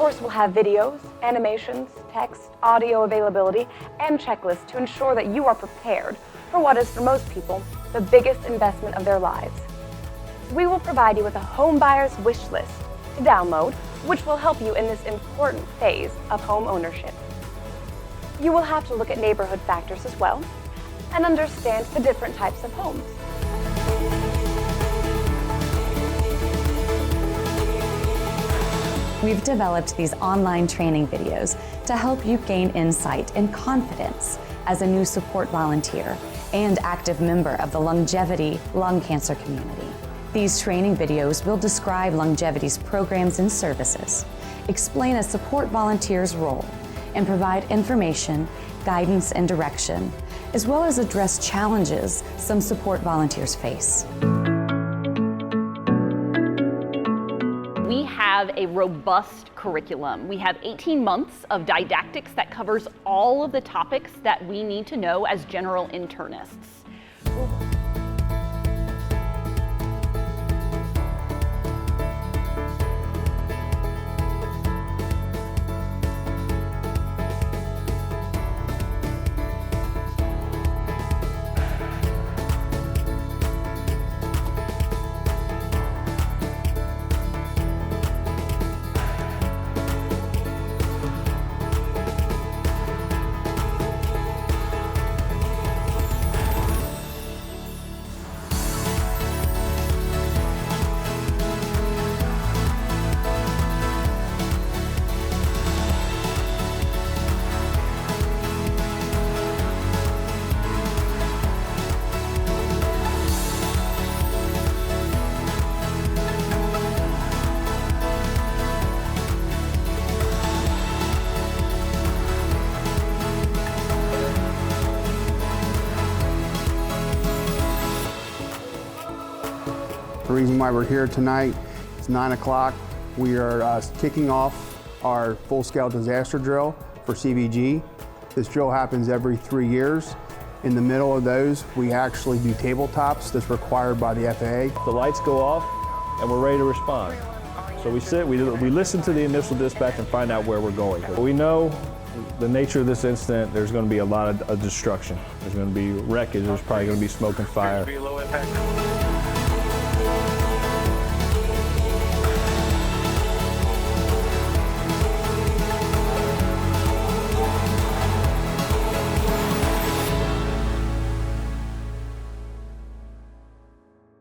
course, we'll have videos, animations, text, audio availability, and checklists to ensure that you are prepared for what is, for most people, the biggest investment of their lives. We will provide you with a home buyer's wish list to download, which will help you in this important phase of home ownership. You will have to look at neighborhood factors as well and understand the different types of homes. We've developed these online training videos to help you gain insight and confidence as a new support volunteer and active member of the longevity lung cancer community. These training videos will describe longevity's programs and services, explain a support volunteer's role, and provide information, guidance, and direction, as well as address challenges some support volunteers face. We have a robust curriculum. We have 18 months of didactics that covers all of the topics that we need to know as general internists. The reason why we're here tonight, it's 9 o'clock. We are kicking off our full-scale disaster drill for CVG. This drill happens every 3 years. In the middle of those, we actually do tabletops that's required by the FAA. The lights go off and we're ready to respond. So we sit, we listen to the initial dispatch and find out where we're going. We know the nature of this incident, there's going to be a lot of destruction. There's going to be wreckage, there's probably going to be smoke and fire.